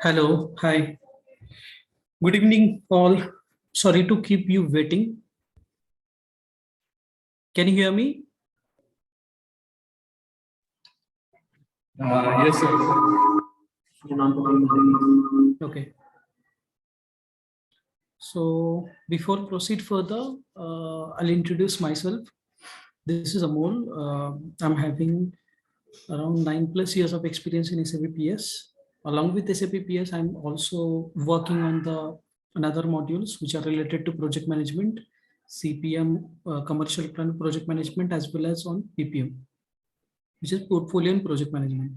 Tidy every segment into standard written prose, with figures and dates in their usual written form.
Hello, hi. Good evening, all. Sorry to keep you waiting. Can you hear me? Yes, sir. Okay. So before proceed further, I'll introduce myself. This is Amol. I'm having around 9+ years of experience in SAP PS. Along with SAP PS, I'm also working on the another modules which are related to project management, CPM, commercial plan project management, as well as on PPM, which is portfolio and project management.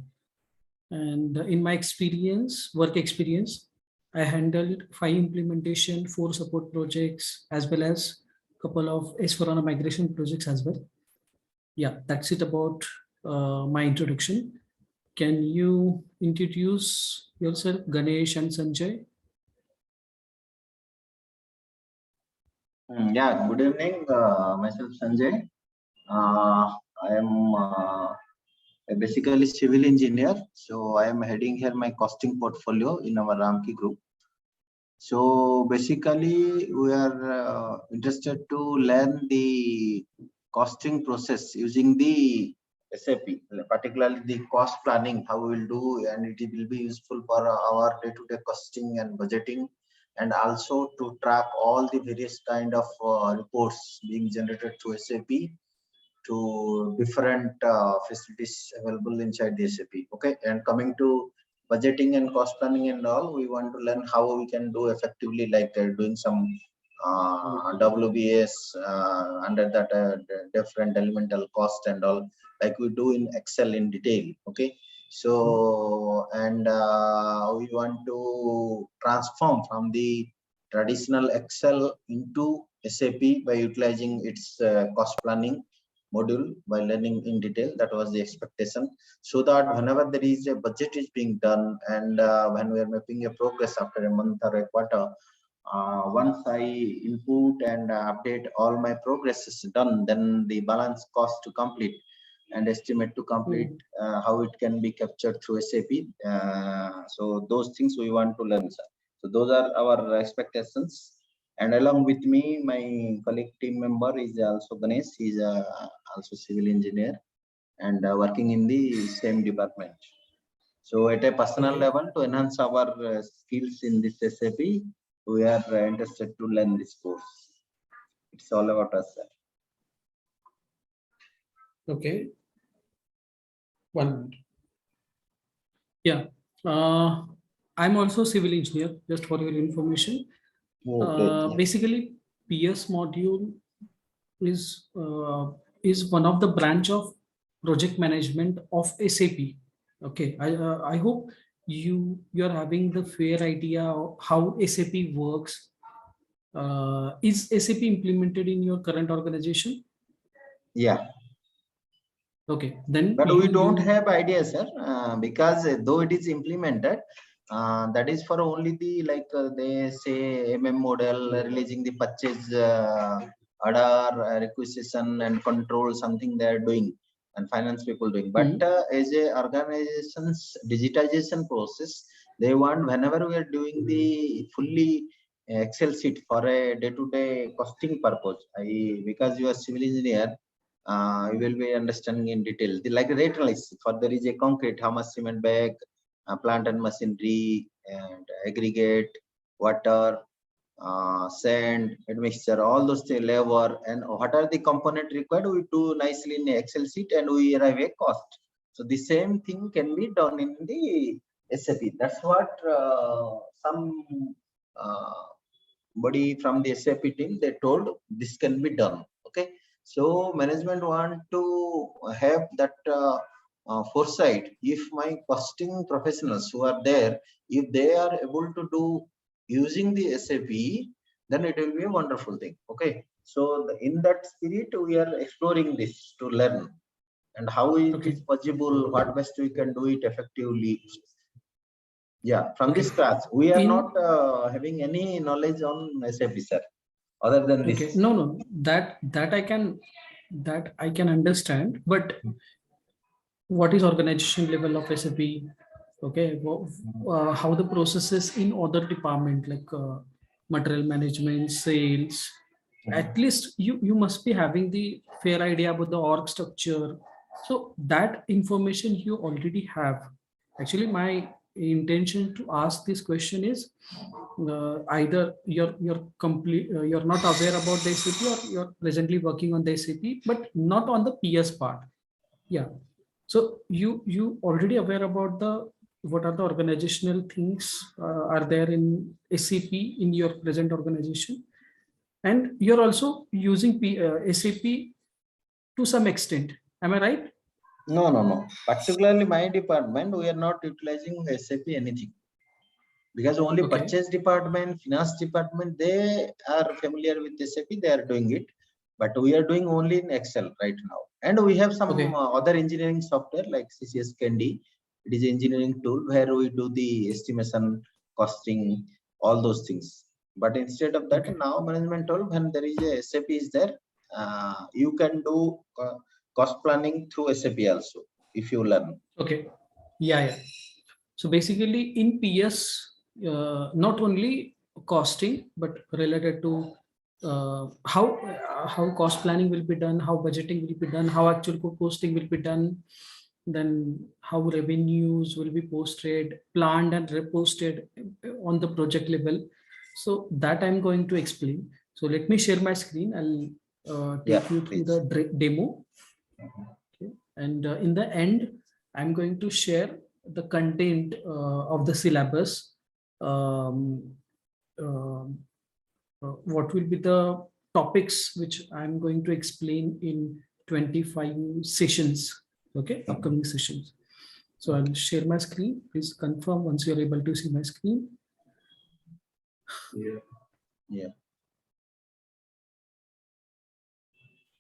And in my experience, work experience, I handled 5 implementation, 4 support projects, as well as couple of S4HANA migration projects as well. Yeah, that's it about my introduction. Can you introduce yourself, Ganesh and Sanjay? Yeah, good evening. Myself Sanjay. I am basically civil engineer. So I am heading here my costing portfolio in our Ramki group. So basically we are interested to learn the costing process using the SAP, particularly the cost planning, how we will do, and it will be useful for our day-to-day costing and budgeting, and also to track all the various kind of reports being generated through SAP to different facilities available inside the SAP. Okay, and coming to budgeting and cost planning and all, we want to learn how we can do effectively, like doing some WBS under that different elemental cost and all, like we do in Excel in detail. Okay, so and we want to transform from the traditional Excel into SAP by utilizing its cost planning module by learning in detail. That was the expectation, so that whenever there is a budget is being done, and when we are making a progress after a month or a quarter, once I input and update all my progress is done, then the balance cost to complete and estimate to complete, how it can be captured through SAP. So those things we want to learn, sir. So those are our expectations. And along with me, my colleague team member is also Ganesh. He's also civil engineer and working in the same department. So at a personal level, to enhance our skills in this SAP, we are interested to learn this course. It's all about us, sir. Okay. 1 minute. Yeah. I'm also civil engineer, just for your information. Basically, PS module is one of the branch of project management of SAP. Okay, I hope you are having the fair idea of how SAP works. Is SAP implemented in your current organization? Yeah. Okay, then. But we don't have idea, sir, because though it is implemented, that is for only the, like they say, model, releasing the purchase order, requisition and control, something they are doing, and finance people doing. But as a organization's digitization process, they want, whenever we are doing the fully Excel sheet for a day-to-day costing purpose, because you are civil engineer, you will be understanding in detail. Like rate analysis, for there is a concrete, how much cement bag, plant and machinery, and aggregate, water, sand, admixture, all those things, labor, and what are the component required, we do nicely in the Excel sheet and we arrive a cost. So the same thing can be done in the SAP. That's what some body from the SAP team, they told this can be done. Okay. So management want to have that foresight. If my costing professionals who are there, if they are able to do using the SAP, then it will be a wonderful thing. Okay. So in that spirit, we are exploring this to learn, and how it is possible, what best we can do it effectively. Yeah, from this class, we are not having any knowledge on SAP, sir, other than this. No, that I can understand, but what is organization level of SAP? Okay, how the processes in other department like material management, sales. At least you must be having the fair idea about the org structure. So that information you already have. Actually, my intention to ask this question is either you're not aware about the SAP, or you're presently working on the SAP, but not on the PS part. Yeah. So you already aware about the what are the organizational things are there in SAP in your present organization, and you're also using SAP to some extent. Am I right? No, no, no. Particularly my department, we are not utilizing SAP anything, because only Okay. purchase department, finance department, they are familiar with SAP, they are doing it. But we are doing only in Excel right now. And we have some Okay. other engineering software like CCS Candy. It is an engineering tool where we do the estimation, costing, all those things. But instead of that, Okay. now management tool, when there is a SAP is there, you can do cost planning through SAP also if you learn. Okay. Yeah. Yeah. So basically, in PS, not only costing, but related to how cost planning will be done, how budgeting will be done, how actual posting will be done, then how revenues will be posted, planned and reposted on the project level. So that I'm going to explain. So let me share my screen. I'll Yeah, take you through please. the demo. Okay. And in the end, I'm going to share the content of the syllabus. Um, um, what will be the topics which I'm going to explain in 25 sessions, okay, upcoming sessions. So I'll share my screen. Please confirm once you're able to see my screen. Yeah.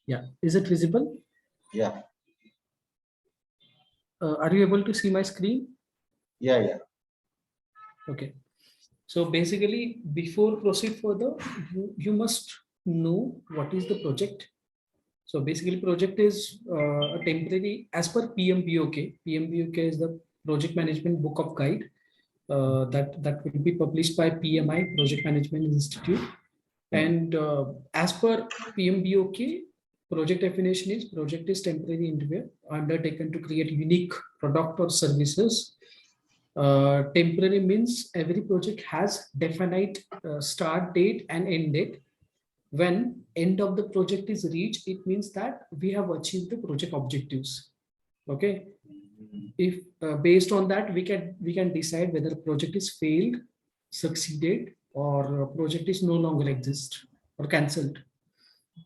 Yeah, is it visible? Yeah. Are you able to see my screen? Yeah. Yeah. Okay. So basically, before proceed further, you must know what is the project. So basically, project is a temporary, as per PMBOK. PMBOK is the Project Management Book of Guide that will be published by PMI, Project Management Institute. And as per PMBOK, project definition is project is temporary endeavor undertaken to create unique product or services. Temporary means every project has definite start date and end date. When end of the project is reached, it means that we have achieved the project objectives. Okay. If based on that, we can decide whether project is failed, succeeded, or project is no longer exist or cancelled.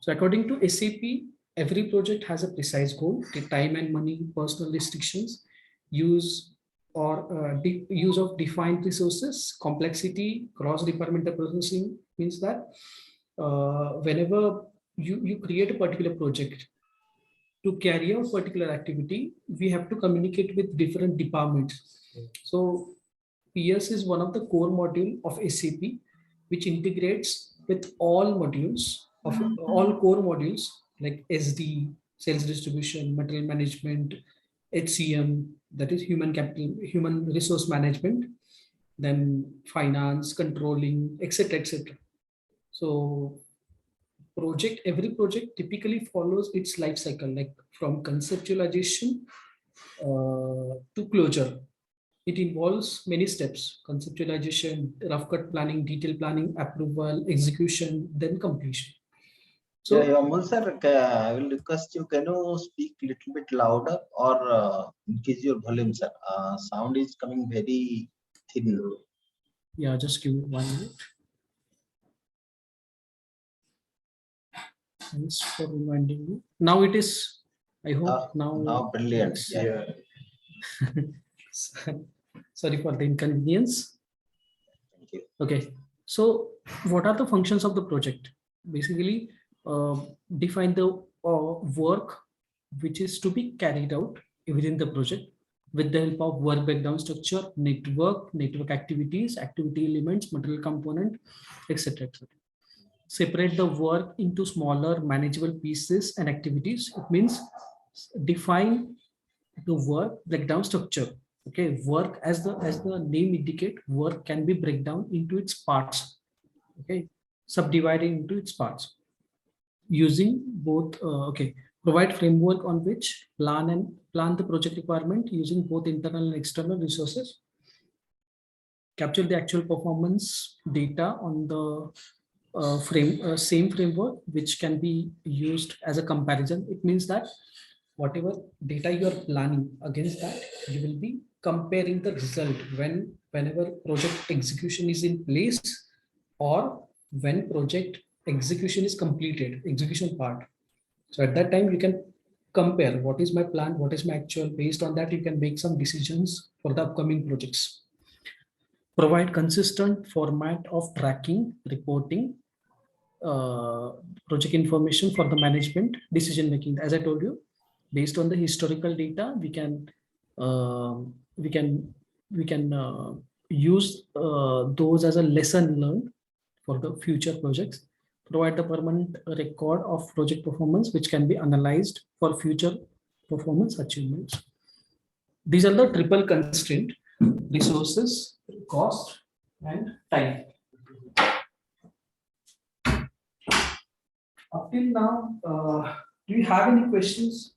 So according to SAP, every project has a precise goal, the time and money, personal restrictions, use or use of defined resources, complexity, cross-departmental processing means that whenever you create a particular project to carry out particular activity, we have to communicate with different departments. So PS is one of the core module of SAP, which integrates with all modules of all core modules like SD, sales distribution, material management, HCM, that is human capital, human resource management, then finance, controlling, etc., etc. So every project typically follows its life cycle, like from conceptualization to closure. It involves many steps: conceptualization, rough cut planning, detail planning, approval, execution, then completion. Yeah, So, yeah, Mulsar, I will request you, can you speak little bit louder or increase your volume, sir? Sound is coming very thin. yeah, just give me 1 minute. Thanks for reminding me. Now it is, I hope now Now brilliant. it's, Yeah. sorry for the inconvenience. Thank you. Okay, so what are the functions of the project? Basically, uh, define the work which is to be carried out within the project with the help of work breakdown structure, network activities, activity elements, material component, etc. etc. Separate the work into smaller manageable pieces and activities. It means define the work breakdown structure. Okay, work, as the name indicate, work can be break down into its parts. Okay, subdivided into its parts using both. Okay, provide framework on which plan the project requirement using both internal and external resources. Capture the actual performance data on the same framework, which can be used as a comparison. It means that whatever data you are planning, against that you will be comparing the result whenever project execution is in place, or when project execution is completed, execution part. So at that time you can compare what is my plan, what is my actual. Based on that you can make some decisions for the upcoming projects. Provide consistent format of tracking, reporting, project information for the management decision making. As I told you, based on the historical data, uh, we can we can use those as a lesson learned for the future projects. Provide the permanent record of project performance, which can be analyzed for future performance achievements. These are the triple constraint: resources, cost, and time. Up till now, do you have any questions?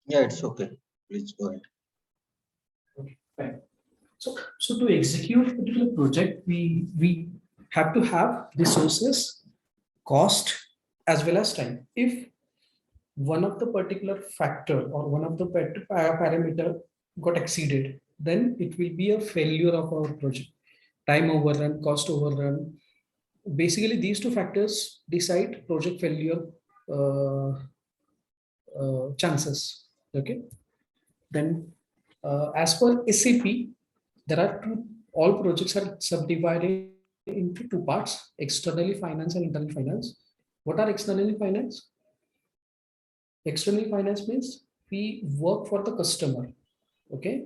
Yeah, it's okay. Please go ahead. Okay, fine. So to execute a particular project, we have to have resources, cost, as well as time. If one of the particular factor or one of the parameter got exceeded, then it will be a failure of our project. Time overrun, cost overrun. Basically, these two factors decide project failure uh, chances. Okay. Then, as per SAP, there are all projects are subdivided into two parts: externally finance and internal finance. What are externally finance? Externally finance means we work for the customer. Okay,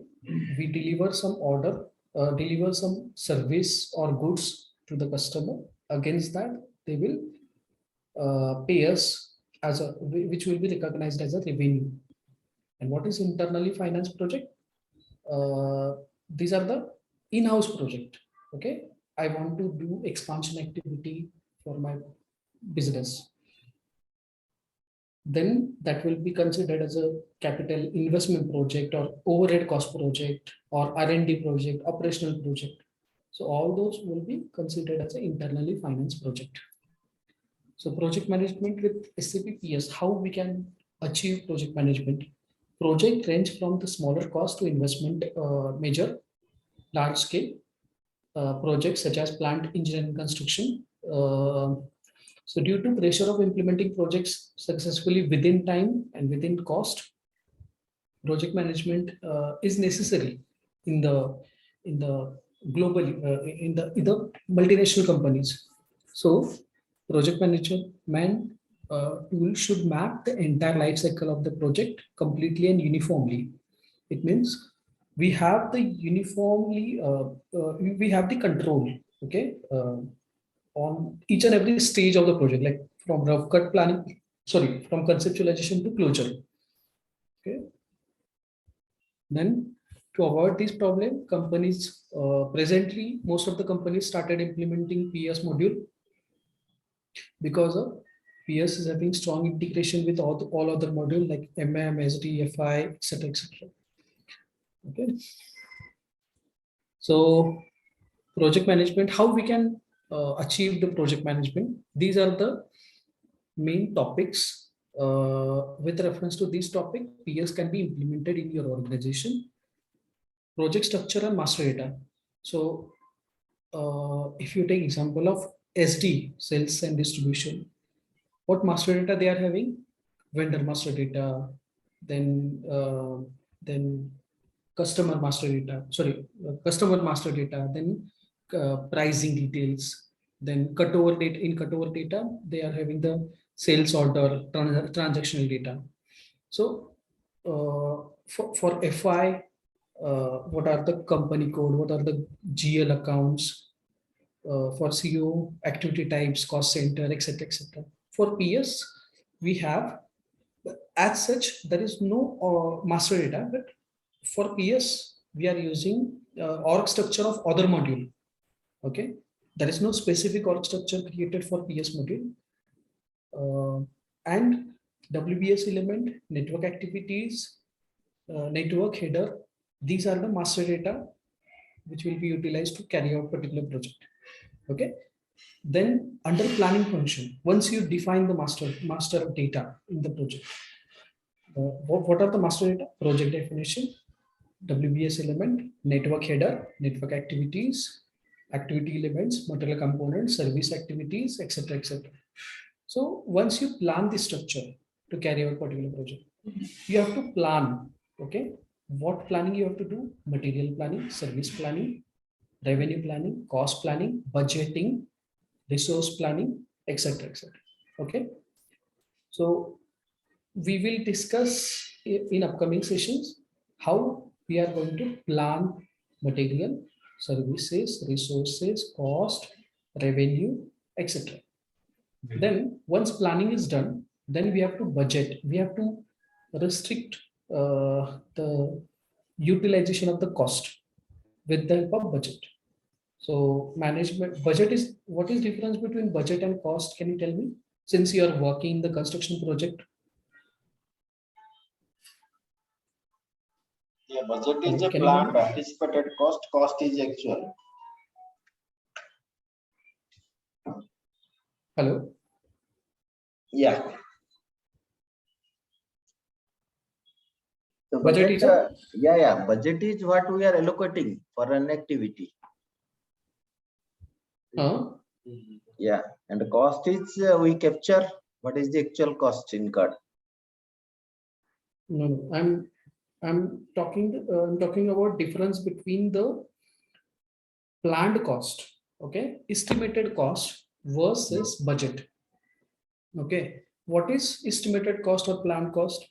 we deliver some order, deliver some service or goods to the customer. Against that, they will pay us as a, which will be recognized as a revenue. And what is internally financed project? These are the in-house project. Okay, I want to do expansion activity for my business. Then that will be considered as a capital investment project or overhead cost project or R&D project, operational project. So all those will be considered as an internally financed project. So project management with SAP PS, how we can achieve project management? Project range from the smaller cost to investment major large scale projects such as plant engineering construction. So due to pressure of implementing projects successfully within time and within cost, project management is necessary in the globally in the multinational companies. So project management tool should map the entire life cycle of the project completely and uniformly. It means we have the uniformly we have the control, okay, on each and every stage of the project, like from rough cut planning, sorry, from conceptualization to closure. Okay. Then to avoid this problem, companies presently most of the companies started implementing PS module because of PS is having strong integration with all other modules like MM, SD, FI, etc. etc. Okay. So project management, how we can achieve the project management? These are the main topics. With reference to this topic, PS can be implemented in your organization. Project structure and master data. So if you take example of SD, sales and distribution, what master data they are having? Vendor master data, then customer master data, sorry, customer master data, then pricing details, then cutover data. In cutover data, they are having the sales order, transactional data. So for FI, what are the company code, what are the GL accounts, for CO, activity types, cost center, etc. etc. For PS, we have, as such, there is no master data, but For PS, we are using org structure of other module. Okay, there is no specific org structure created for PS module. And WBS element, network activities, network header, these are the master data which will be utilized to carry out particular project. Okay. Then under planning function, once you define the master data in the project, what are the master data? Project definition, WBS element, network header, network activities, activity elements, material components, service activities, etc., etc. So once you plan the structure to carry out particular project, you have to plan. Okay, what planning you have to do? Material planning, service planning, revenue planning, cost planning, budgeting, resource planning, etc., etc. Okay, so we will discuss in upcoming sessions how we are going to plan material, services, resources, cost, revenue, etc. Then once planning is done, then we have to budget. We have to restrict the utilization of the cost with the help of budget. So management budget is, what is difference between budget and cost? Can you tell me? Since you are working in the construction project. Yeah, budget is Hello, a can you hear planned me? anticipated cost. Cost is actual. Hello. Yeah. So Budget budget, is a yeah, budget is what we are allocating for an activity. Yeah, and the cost is we capture what is the actual cost incurred. no. I'm talking about difference between the planned cost, okay, estimated cost versus budget. Okay, what is estimated cost or planned cost?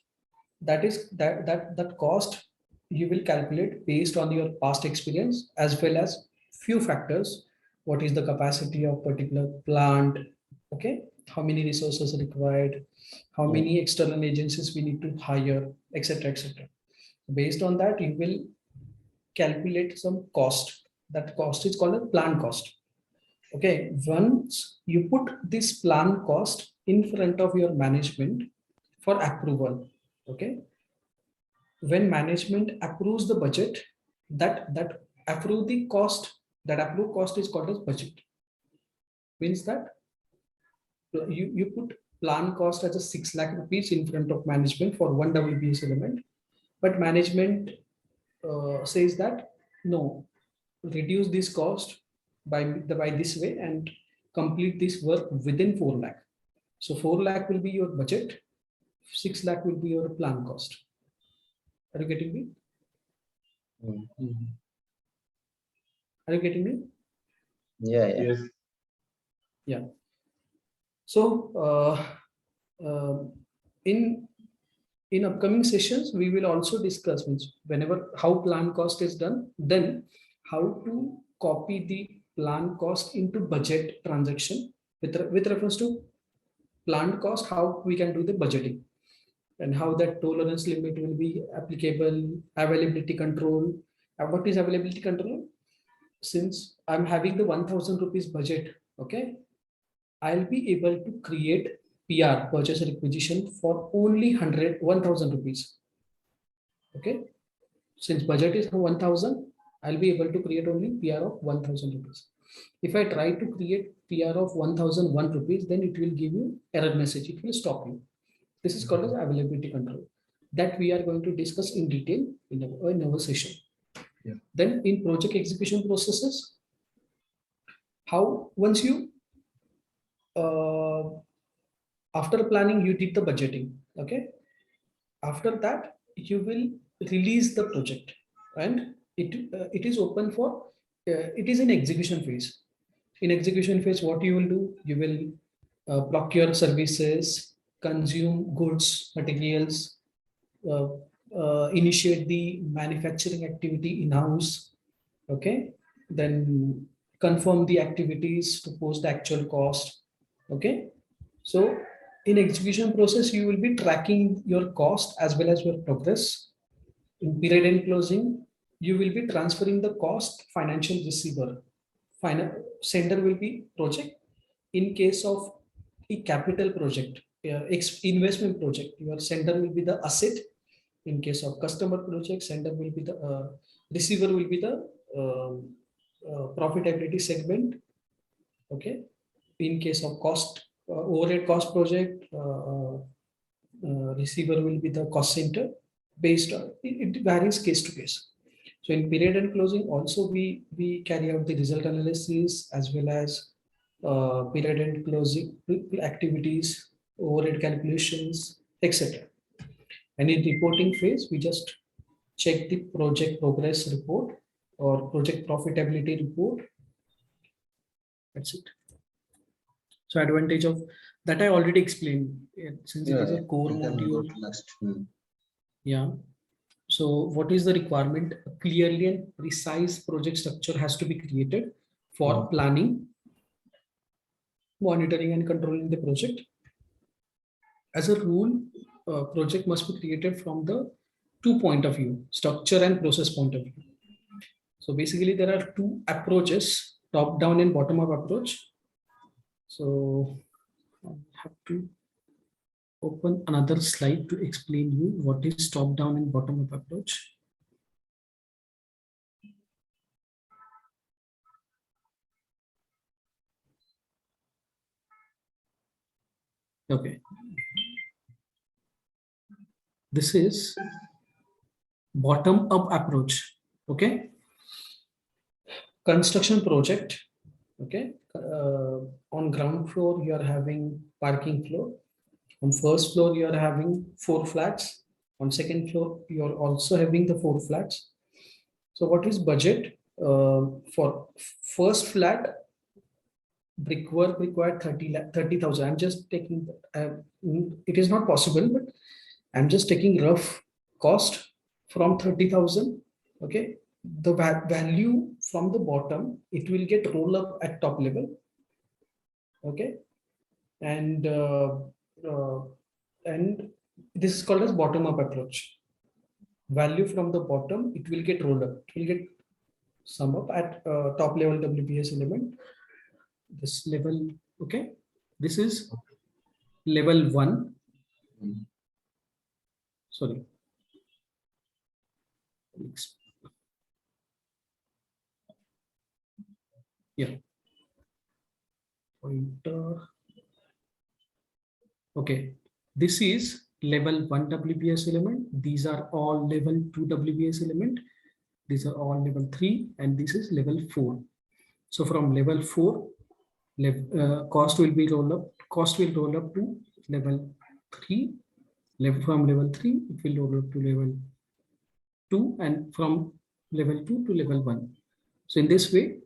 That is that cost you will calculate based on your past experience as well as few factors. What is the capacity of particular plant? Okay, how many resources are required, how many external agencies we need to hire, etc., etc. Based on that, you will calculate some cost. That cost is called a plan cost. Okay, once you put this plan cost in front of your management for approval, okay, when management approves the budget, that approve the cost, that approved cost is called as budget. Means that you put plan cost as a 6 lakh rupees in front of management for one WBS element, but management says that no, reduce this cost by this way and complete this work within 4 lakh. So 4 lakh will be your budget, 6 lakh will be your plan cost. Are you getting me? Are you getting me? Yeah. Yes. Yeah. So in upcoming sessions, we will also discuss whenever how plan cost is done, then how to copy the plan cost into budget transaction with reference to planned cost, how we can do the budgeting and how that tolerance limit will be applicable, availability control. What is availability control? Since I'm having the 1000 rupees budget, okay, I'll be able to create PR, purchase requisition, for only 1000 rupees. Okay, since budget is 1000, I'll be able to create only PR of 1000 rupees. If I try to create PR of 1001 rupees, then it will give you error message. It will stop you. This is called as availability control, that we are going to discuss in detail in our session. Yeah. Then in project execution processes, how once you after planning, you did the budgeting. Okay, after that you will release the project and it is open for it is in execution phase. In execution phase, what you will do, you will procure services, consume goods, materials, uh, initiate the manufacturing activity in-house. Okay, then confirm the activities to post the actual cost. Okay, so in execution process, you will be tracking your cost as well as your progress. In period end closing, you will be transferring the cost financial receiver. Sender will be project. In case of a capital project, investment project, your sender will be the asset. In case of customer project, sender will be the receiver will be the profitability segment. Okay. In case of cost overhead cost project, receiver will be the cost center. Based on it varies case to case. So in period and closing also we carry out the result analysis as well as period and closing activities, overhead calculations, etc. And in reporting phase, we just check the project progress report or project profitability report. That's it. So advantage of that I already explained. Since it is a core module. Yeah. So what is the requirement? A clearly and precise project structure has to be created for planning, monitoring and controlling the project. As a rule, project must be created from the two point of view, structure and process point of view. So basically there are two approaches, top down and bottom up approach. So I have to open another slide to explain you what is top down and bottom up approach. Okay. This is bottom up approach. Okay. Construction project. Okay. On ground floor, you are having parking floor. On first floor, you are having 4 flats. On second floor, you are also having the 4 flats. So what is budget? For first flat, brickwork required 30,000. I'm just taking, it is not possible, but I'm just taking rough cost from 30,000. Okay. The value from the bottom, it will get rolled up at top level. Okay. And this is called as bottom up approach. Value from the bottom, it will get rolled up. It will get sum up at top level WBS element. This level, okay. This is level 1. Sorry. Yeah. Pointer. Okay. This is level 1 WBS element. These are all level 2 WBS element. These are all level 3 and this is level 4. So from level 4, cost will be roll up. Cost will roll up to level 3. From level 3, it will roll up to level 2 and from level 2 to level 1. So in this way,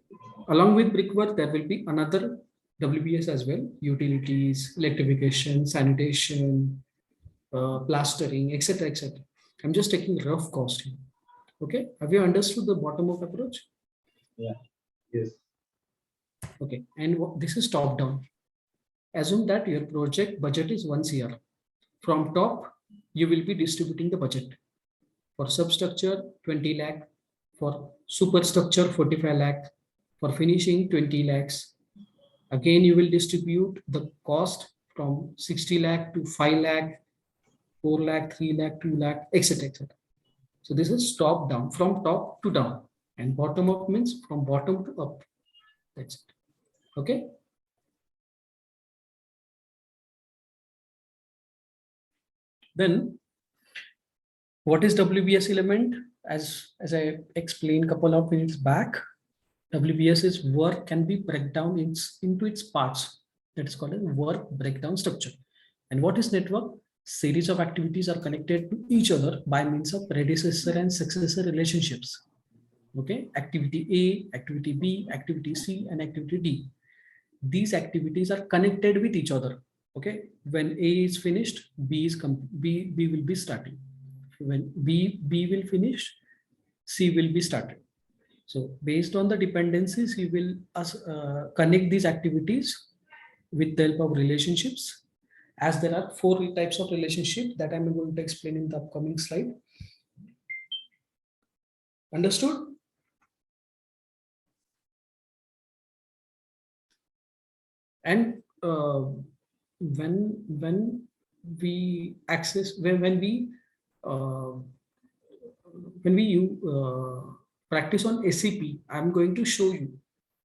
along with brickwork, there will be another WBS as well, utilities, electrification, sanitation, plastering, etc. etc. I'm just taking rough cost here. Okay, have you understood the bottom up approach? Yeah. Yes. Okay, and this is top down. Assume that your project budget is 1 CR. From top, you will be distributing the budget. For substructure, 20 lakh. For superstructure, 45 lakh. For finishing, 20 lakhs. Again, you will distribute the cost from 60 lakh to 5 lakh, 4 lakh, 3 lakh, 2 lakh, etc. etc. So this is top down, from top to down. And bottom up means from bottom to up. That's it. Okay. Then what is WBS element? As I explained a couple of minutes back, WBS's work can be break down into its parts. That is called a work breakdown structure. And what is network? Series of activities are connected to each other by means of predecessor and successor relationships. Okay, activity A, activity B, activity C, and activity D. These activities are connected with each other. Okay, when A is finished, B will be starting. When B will finish, C will be started. So based on the dependencies, you will connect these activities with the help of relationships. As there are 4 types of relationships that I'm going to explain in the upcoming slide. Understood? And when we access uh, when we practice on SAP, I'm going to show you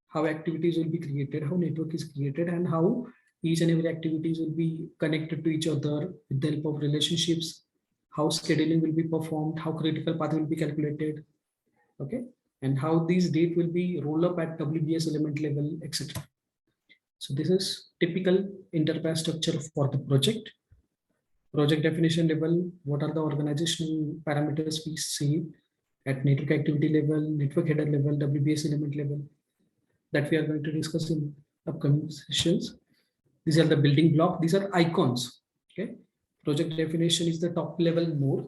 how activities will be created, how network is created, and how each and every activities will be connected to each other with the help of relationships, how scheduling will be performed, how critical path will be calculated, okay, and how these date will be roll up at WBS element level, etc. So this is typical enterprise structure for the project. Project definition level, what are the organizational parameters we see at network activity level, network header level, WBS element level, that we are going to discuss in upcoming sessions. These are the building block. These are icons. Okay. Project definition is the top level node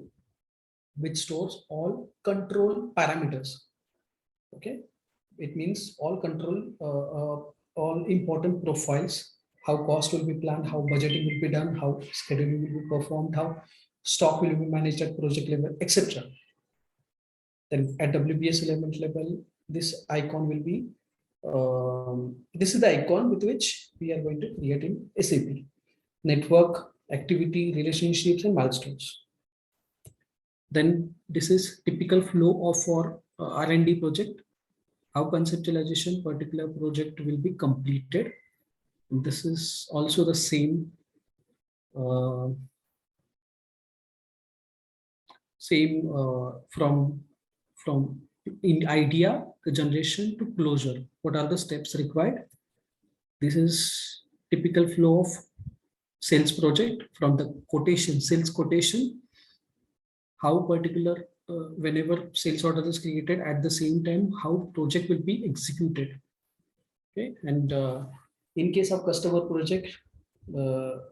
which stores all control parameters. Okay. It means all control, all important profiles, how cost will be planned, how budgeting will be done, how scheduling will be performed, how stock will be managed at project level, etc. Then at WBS element level, this icon will be, this is the icon with which we are going to create in SAP. Network, activity, relationships, and milestones. Then this is typical flow of our R&D project, how conceptualization particular project will be completed. This is also the same from in idea the generation to closure. What are the steps required? This is typical flow of sales project from the quotation, sales quotation, how particular whenever sales order is created, at the same time how project will be executed. Okay, and in case of customer project,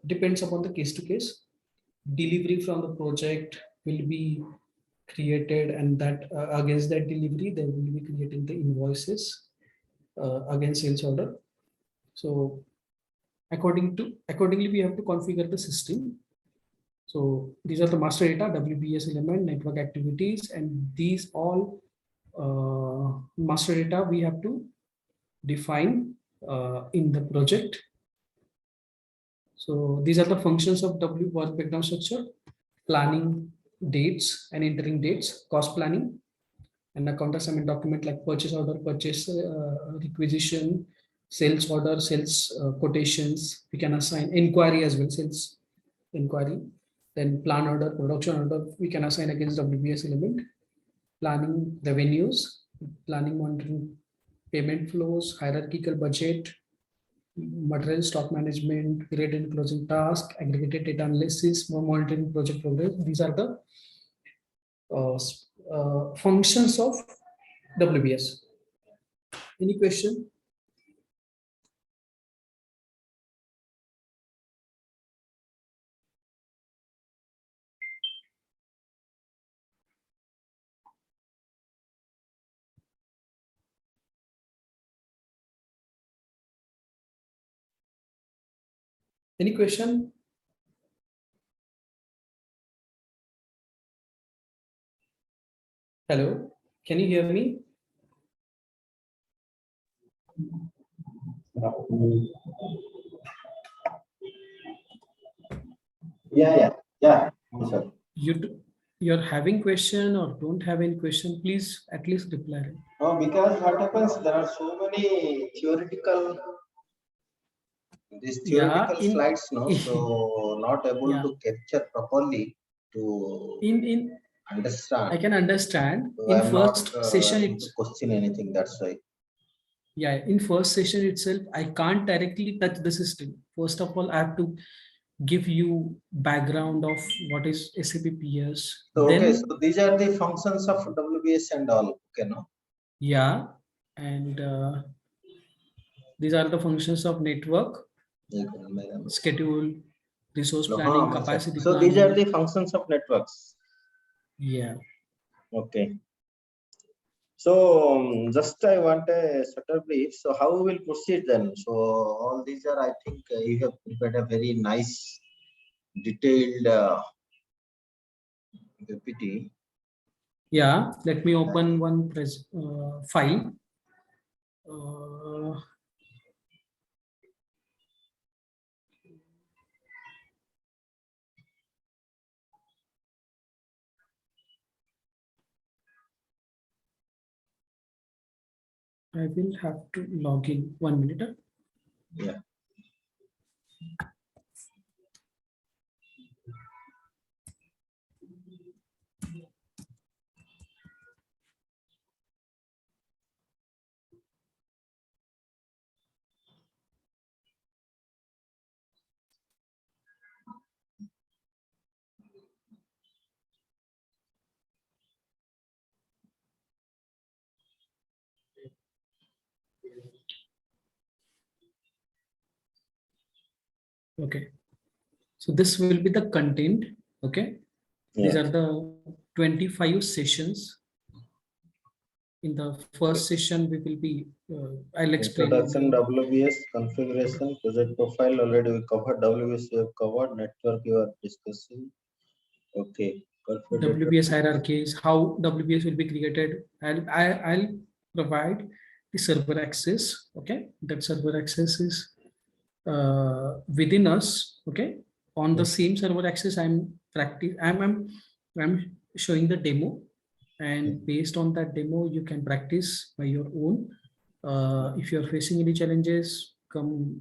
depends upon the case to case. Delivery from the project will be created, and that against that delivery they will be creating the invoices against sales order. So accordingly we have to configure the system. So these are the master data, WBS element, network activities, and these all master data we have to define in the project. So these are the functions of WBS background structure: planning dates and entering dates, cost planning, and account assignment document like purchase order, purchase requisition, sales order, sales quotations. We can assign inquiry as well, sales inquiry. Then plan order, production order, we can assign against WBS element. Planning revenues, planning monitoring payment flows, hierarchical budget, material stock management, period and closing task, aggregated data analysis, monitoring project progress. These are the functions of WBS. Any question? Any question? Hello, can you hear me? Yeah. Sir. You're having question or don't have any question, please at least reply. No, because what happens, there are so many theoretical slides, no, so not able to capture properly to in understand. I can understand. So In I'm first not session, it's question anything. That's why. Yeah, in first session itself, I can't directly touch the system. First of all, I have to give you background of what is SAP PS. So Then, okay, so these are the functions of WBS and all. Okay, no. Yeah, and these are the functions of network, schedule, resource planning, capacity so planning. these are the functions of networks. Yeah. Okay. So just I want a subtle brief. So how we will proceed then? So all these are, I think you have prepared a very nice, detailed PPT. Yeah, let me open one file. I will have to log in 1 minute. Yeah. Okay. So this will be the content. Okay. These Yeah. are the 25 sessions. In the first session, we will be, I'll explain. Introduction, WBS, configuration, project profile, already we covered, WBS we have covered, network you are discussing. Okay. WBS hierarchies, how WBS will be created. I'll provide the server access. Okay. That server access is within us. Okay. On the same server access, I'm showing the demo, and based on that demo, you can practice by your own. If you're facing any challenges, come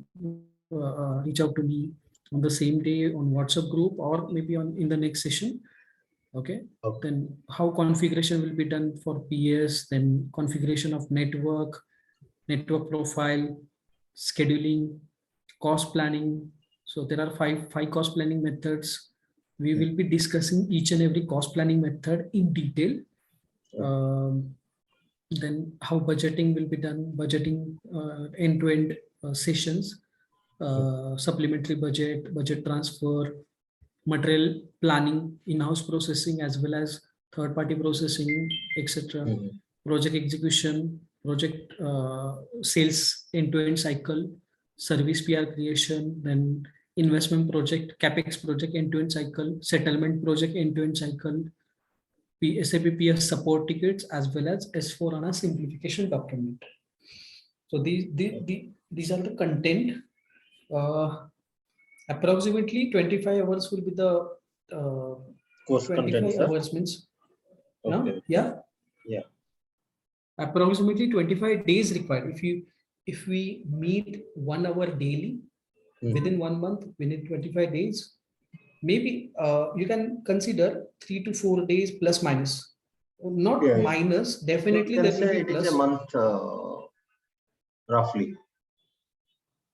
reach out to me on the same day on WhatsApp group, or maybe in the next session. Okay. Then how configuration will be done for PS, then configuration of network profile, scheduling, cost planning. So there are five cost planning methods. We will be discussing each and every cost planning method in detail. Then how budgeting will be done, budgeting end-to-end sessions, supplementary budget transfer, material planning, in-house processing, as well as third-party processing, etc. Project execution, project sales end-to-end cycle, service PR creation, then investment project, capex project end-to-end cycle, settlement project end-to-end cycle, SAP PS support tickets, as well as S/4HANA simplification document. So these are the content. Approximately 25 hours will be the course 25 content, hours means. Okay. Yeah. Yeah. Approximately 25 days required. If we meet 1 hour daily within 1 month, within 25 days, maybe you can consider 3 to 4 days plus minus. Not minus, definitely so there will be it plus. is a month roughly.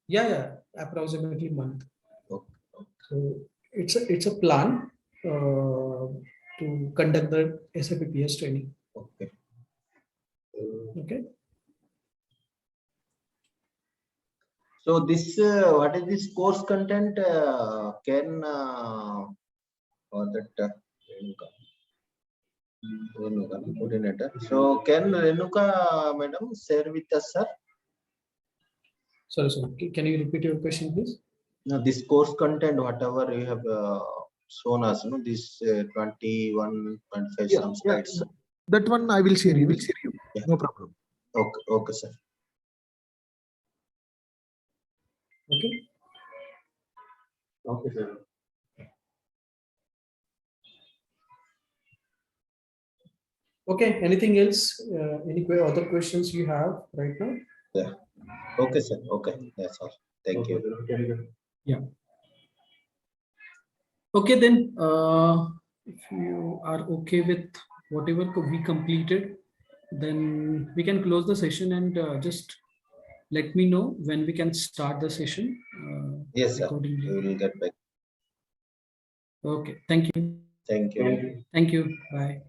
Yeah, approximately month. Okay. So it's a plan to conduct the SAP PS training. Okay. Okay. So this what is this course content can or that Renuka coordinator. So can Renuka madam share with us, sir? Sorry. Can you repeat your question, please? No, this course content, whatever you have shown us, no, this 21.5 some slides. That one I will share. You. Yeah. No problem. Okay, sir. Okay. Okay, sir. Okay. Anything else? Any other questions you have right now? Yeah. Okay, sir. Okay. That's all. Thank you. Yeah. Okay, then if you are okay with whatever we completed, then we can close the session and just let me know when we can start the session. Yes, sir. Accordingly. We will get back. Okay. Thank you. Thank you. Thank you. Bye.